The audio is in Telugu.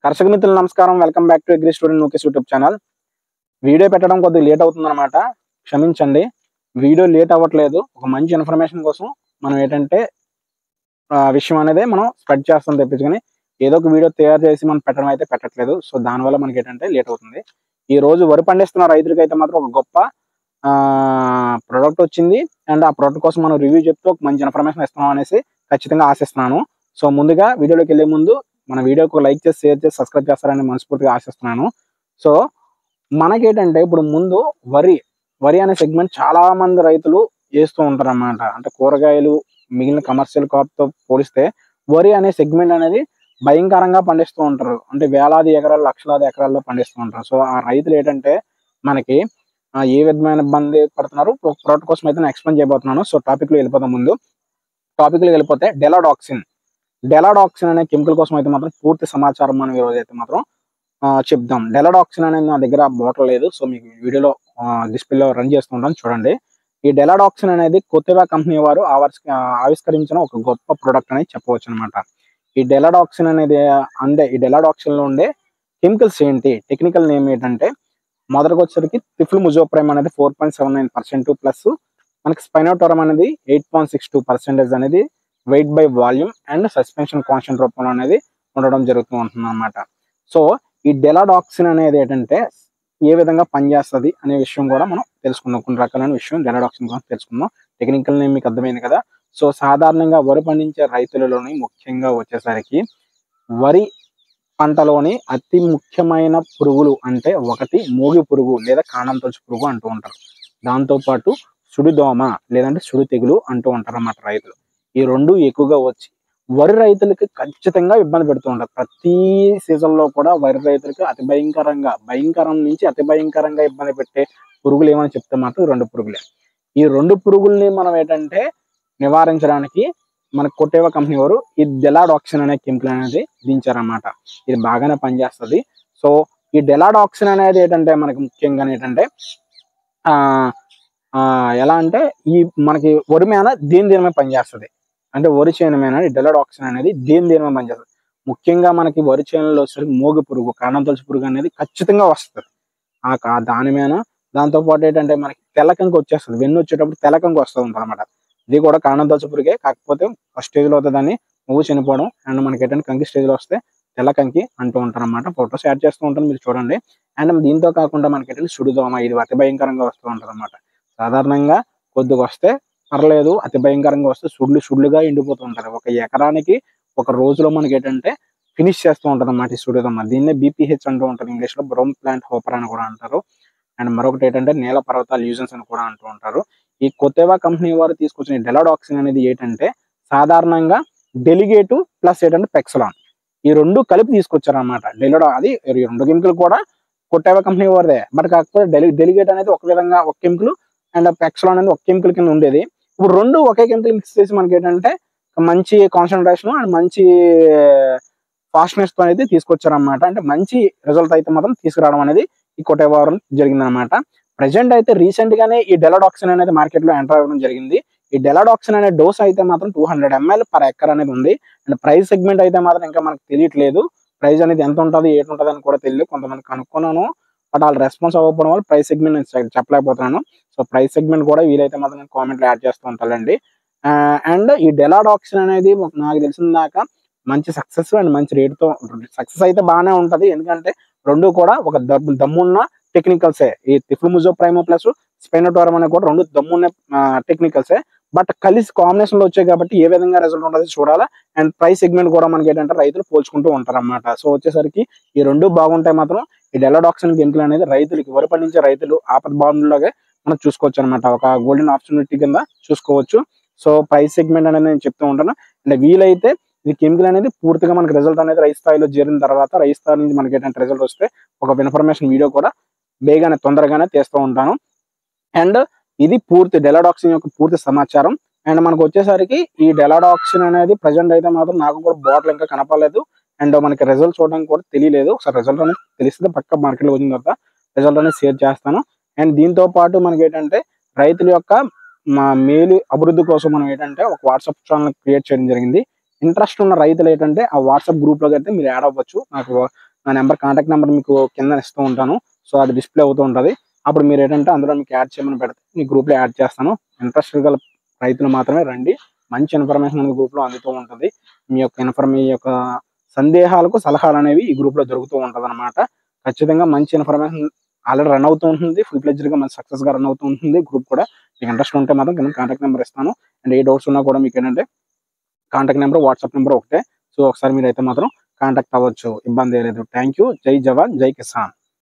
కర్షక మిత్రులు నమస్కారం. Welcome back to agri student Nukesh YouTube channel. Video పెట్టడం కొద్దిగా లేట్ అవుతుందన్నమాట, క్షమించండి. వీడియో లేట్ అవ్వట్లేదు, ఒక మంచి ఇన్ఫర్మేషన్ కోసం మనం ఏంటంటే విషయం అనేది మనం స్ప్రెడ్ చేస్తాం తెప్పించుకొని ఏదో ఒక వీడియో తయారు చేసి మనం పెట్టడం అయితే పెట్టట్లేదు. సో దానివల్ల మనకి ఏంటంటే లేట్ అవుతుంది. ఈ రోజు వరి పండిస్తున్న రైతులకి అయితే మాత్రం ఒక గొప్ప ప్రోడక్ట్ వచ్చింది. అండ్ ఆ ప్రోడక్ట్ కోసం మనం రివ్యూ చెప్తూ ఒక మంచి ఇన్ఫర్మేషన్ ఇస్తున్నాం అనేసి ఖచ్చితంగా ఆశిస్తున్నాను. సో ముందుగా వీడియోలోకి వెళ్లే ముందు మన వీడియోకి లైక్ చేసి, షేర్ చేసి, సబ్స్క్రైబ్ చేస్తారని మనస్ఫూర్తిగా ఆశిస్తున్నాను. సో మనకేంటంటే ఇప్పుడు ముందు వరి అనే సెగ్మెంట్ చాలా మంది రైతులు వేస్తూ ఉంటారు అన్నమాట. అంటే కూరగాయలు మిగిలిన కమర్షియల్ క్రాప్ తో పోలిస్తే వరి అనే సెగ్మెంట్ అనేది భయంకరంగా పండిస్తూ ఉంటారు. అంటే వేలాది ఎకరాలు, లక్షలాది ఎకరాల్లో పండిస్తూ ఉంటారు. సో ఆ రైతులు ఏంటంటే మనకి ఏ విధమైన ఇబ్బంది పడుతున్నారు ప్రోడక్ట్ కోసం అయితే నేను ఎక్స్ప్లెయిన్ చేయబోతున్నాను. సో టాపిక్ లో వెళ్ళిపోతాం. ముందు టాపిక్ లో వెళ్ళిపోతే డెలాడాక్సిన్ అనే కెమికల్ కోసం అయితే మాత్రం పూర్తి సమాచారం మనం ఈరోజు అయితే మాత్రం చెప్దాం. డెలాడాక్సిన్ అనేది నా దగ్గర బాటిల్ లేదు, సో మీకు వీడియోలో డిస్ప్లేలో రన్ చేస్తుంటాను చూడండి. ఈ డెలాడాక్సిన్ అనేది కొత్తగా కంపెనీ వారు ఆవిష్కరించిన ఒక గొప్ప ప్రోడక్ట్ అని చెప్పవచ్చు అనమాట. ఈ డెలాడాక్సిన్ అనేది ఈ డెలాడాక్సిన్ లో ఉండే కెమికల్స్ ఏంటి, టెక్నికల్ నేమ్ ఏంటంటే మొదటికి వచ్చేసరికి టిఫ్లుముజోప్రైమ్ అనేది 4.79% ప్లస్ మనకి స్పైనోటోరమ్ అనేది 8.62% అనేది weight by volume and suspension constant రూపంలో అనేది ఉండడం జరుగుతూ ఉంటుంది అనమాట. సో ఈ డెలాడాక్సిన్ అనేది ఏంటంటే ఏ విధంగా పనిచేస్తుంది అనే విషయం కూడా మనం తెలుసుకుందాం. కొన్ని రకాలైన విషయం డెలాడాక్సిన్ గురించి తెలుసుకుందాం. టెక్నికల్ నేమ్ మీకు అర్థమైంది కదా. సో సాధారణంగా వరి పండించే రైతులలోని ముఖ్యంగా వచ్చేసరికి వరి పంటలోని అతి ముఖ్యమైన పురుగులు అంటే ఒకటి మోగి పురుగు లేదా కాండం తొలుచు పురుగు అంటూ ఉంటారు. దాంతోపాటు సుడిదోమ లేదంటే సుడి తెగులు అంటూ ఉంటారు అన్నమాట రైతులు. ఈ రెండు ఎక్కువగా వచ్చి వరి రైతులకి ఖచ్చితంగా ఇబ్బంది పెడుతూ ఉంటారు. ప్రతి సీజన్ లో కూడా వరి రైతులకి భయంకరం నుంచి అతి భయంకరంగా ఇబ్బంది పెట్టే పురుగులు ఏమని చెప్తే మాత్రం రెండు పురుగులే. ఈ రెండు పురుగుల్ని మనం ఏంటంటే నివారించడానికి మన కొట్టేవా కంపెనీ వారు ఈ డెలాడాక్సిన్ అనే కెమికల్ అనేది దించారన్నమాట. ఇది బాగానే పనిచేస్తుంది. సో ఈ డెలాడాక్సిన్ అనేది ఏంటంటే మనకి ముఖ్యంగా ఏంటంటే ఎలా అంటే ఈ మనకి వరి మీద దేని మీద పనిచేస్తుంది అంటే వరి చేను మీద డెలాడాక్సిన్ అనేది దేని మీద పనిచేస్తుంది. ముఖ్యంగా మనకి వరి చేనులో వచ్చేసరికి మోగి పురుగు, కాండం తొలుచు పురుగు అనేది ఖచ్చితంగా వస్తుంది. దాని మీద దాంతో పాటు ఏంటంటే మనకి తెల్లకంకి వచ్చేస్తుంది. వెన్ను వచ్చేటప్పుడు తెల్లకంకి వస్తుంది ఉంటుంది అనమాట. ఇది కూడా కాండం తొలుచు పురుగే, కాకపోతే ఫస్ట్ స్టేజ్ లో అవుతుందని నువ్వు చనిపోవడం అండ్ మనకి ఏంటంటే కంకి స్టేజ్ లో వస్తే తెల్లకంకి అంటూ ఉంటారు అనమాట. ఫొటోస్ యాడ్ చేస్తూ ఉంటాను, మీరు చూడండి. అండ్ దీంతో కాకుండా మనకి ఏంటంటే సుడిదోమ, ఇది అతి భయంకరంగా వస్తూ ఉంటుంది అనమాట. సాధారణంగా కొద్దిగా వస్తే పర్లేదు, అతి భయంకరంగా వస్తే సుడ్లుగా ఎండిపోతూ ఉంటారు. ఒక ఎకరానికి ఒక రోజులో మనకి ఏంటంటే ఫినిష్ చేస్తూ ఉంటుంది అన్నమాట ఈ సుడిదోమ. దీన్నే BPH అంటూ ఉంటారు ఇంగ్లీష్ లో, బ్రౌన్ ప్లాంట్ హోపర్ అని కూడా అంటారు. అండ్ మరొకటి ఏంటంటే నేల పర్వతాలు యూజన్స్ అని కూడా అంటూ ఉంటారు. ఈ కొత్తేవా కంపెనీ వారు తీసుకొచ్చిన డెలాడాక్సిన్ అనేది ఏంటంటే సాధారణంగా డెలిగేటు ప్లస్ ఏంటంటే పెక్సలాన్, ఈ రెండు కలిపి తీసుకొచ్చారు అనమాట. అది రెండు కెమికల్ కూడా కొత్తేవా కంపెనీ వారిదే, బట్ కాకపోతే డెలిగేట్ అనేది ఒక విధంగా ఒక కెమికల్ అండ్ పెక్సలాన్ అనేది ఒక కెమికల్ కింద ఉండేది. ఇప్పుడు రెండు ఒకే కెమికల్ మిక్స్ చేసి మనకి ఏంటంటే మంచి కాన్సన్ట్రేషన్ అండ్ మంచి ఫాస్ట్నెస్ తో అనేది తీసుకొచ్చారనమాట. అంటే మంచి రిజల్ట్ అయితే మాత్రం తీసుకురావడం అనేది ఈ కొత్తేవా జరిగింది అనమాట. ప్రెసెంట్ అయితే రీసెంట్ గానే ఈ డెలాడాక్సిన్ అనేది మార్కెట్ లో ఎంటర్ అవ్వడం జరిగింది. ఈ డెలాడాక్సిన్ అనే డోస్ అయితే మాత్రం 200 ml పర్ ఎకర్ అనేది ఉంది. అండ్ ప్రైస్ సెగ్మెంట్ అయితే మాత్రం ఇంకా మనకు తెలియట్లేదు. ప్రైస్ అనేది ఎంత ఉంటుంది ఏంటి ఉంటుంది అని కూడా తెలియదు. కొంతమంది కనుక్కున్నాను, బట్ వాళ్ళు రెస్పాన్స్ అవ్వకపోవడం వల్ల ప్రైస్ సెగ్మెంట్ నేను చెప్పలేకపోతున్నాను. సో ప్రైస్ సెగ్మెంట్ కూడా వీలైతే మాత్రం నేను కామెంట్లో యాడ్ చేస్తూ ఉంటానండి. అండ్ ఈ డెలాడాక్సిన్ అనేది నాకు తెలిసిన దాకా మంచి సక్సెస్ అండ్ మంచి రేటుతో సక్సెస్ అయితే బాగానే ఉంటది. ఎందుకంటే రెండు కూడా ఒక దమ్మున్న టెక్నికల్సే. ఈ టిఫ్లుముజోప్రైమ్ ప్లస్ స్పైనోటోరమ్ అనే కూడా రెండు దమ్మున్న టెక్నికల్సే. బట్ కలిసి కాంబినేషన్ లో వచ్చాయి కాబట్టి ఏ విధంగా రిజల్ట్ ఉంటుంది చూడాలా. అండ్ ప్రైస్ సెగ్మెంట్ కూడా మనకి ఏంటంటే రైతులు పోల్చుకుంటూ ఉంటారు అన్నమాట. సో వచ్చేసరికి ఈ రెండు బాగుంటాయి మాత్రం ఈ డెలాడాక్సిన్ కెమికల్ అనేది రైతులకి, వరి పండించే రైతులు ఆపద బాంధులాగే మనం చూసుకోవచ్చు అనమాట. ఒక గోల్డెన్ ఆపర్చునిటీ కింద చూసుకోవచ్చు. సో ప్రైస్ సెగ్మెంట్ అనేది నేను చెప్తూ ఉంటాను. అండ్ వీలైతే ఈ కెమికల్ అనేది పూర్తిగా మనకి రిజల్ట్ అనేది రైతు స్థాయిలో చేరిన తర్వాత, రైతు స్థాయి నుంచి మనకి ఏంటంటే రిజల్ట్ వస్తే ఒక ఇన్ఫర్మేషన్ వీడియో కూడా తొందరగానే తీస్తూ ఉంటాను. అండ్ ఇది పూర్తి డెలాడాక్సిన్ యొక్క పూర్తి సమాచారం. అండ్ మనకు వచ్చేసరికి ఈ డెలాడాక్సిన్ అనేది ప్రజెంట్ అయితే మాత్రం నాకు కూడా బాటిల్ ఇంకా కనపడలేదు. అండ్ మనకి రిజల్ట్ చూడడానికి కూడా తెలియలేదు. ఒకసారి రిజల్ట్ అనేది తెలిస్తే పక్క మార్కెట్లో వచ్చిన తర్వాత రిజల్ట్ అనేది షేర్ చేస్తాను. అండ్ దీంతో పాటు మనకి ఏంటంటే రైతుల యొక్క మేలు అభివృద్ధి కోసం మనం ఏంటంటే ఒక వాట్సాప్ ఛానల్ క్రియేట్ చేయడం జరిగింది. ఇంట్రెస్ట్ ఉన్న రైతులు ఏంటంటే ఆ వాట్సాప్ గ్రూప్ లోకి అయితే మీరు యాడ్ అవ్వచ్చు. నాకు నా నెంబర్ కాంటాక్ట్ నెంబర్ మీకు కింద ఇస్తూ ఉంటాను. సో అది డిస్ప్లే అవుతూ ఉంటుంది. అప్పుడు మీరు ఏంటంటే అందులో మీకు యాడ్ చేయమని పెడితే మీ గ్రూప్లో యాడ్ చేస్తాను. ఇంట్రెస్ట్ గల రైతులు మాత్రమే రండి. మంచి ఇన్ఫర్మేషన్ అనేది గ్రూప్లో అందుతూ ఉంటుంది. మీ యొక్క సందేహాలకు సలహాలు అనేవి ఈ గ్రూప్లో దొరుకుతూ ఉంటుంది అనమాట. ఖచ్చితంగా మంచి ఇన్ఫర్మేషన్ ఆల్రెడీ రన్ అవుతూ ఉంటుంది. ఫుల్ ఫ్లెడ్జ్డ్‌గా మంచి సక్సెస్‌గా రన్ అవుతూ ఉంటుంది గ్రూప్ కూడా. మీకు ఇంట్రెస్ట్ ఉంటే మాత్రం కింద కాంటాక్ట్ నెంబర్ ఇస్తాను. అండ్ ఏ డౌట్స్ ఉన్నా కూడా మీకు ఏంటంటే కాంటాక్ట్ నెంబర్, వాట్సాప్ నెంబర్ ఒకటే. సో ఒకసారి మీరైతే మాత్రం కాంటాక్ట్ అవ్వచ్చు. ఇబ్బంది లేదు. Thank you. జై జవాన్, జై కిసాన్.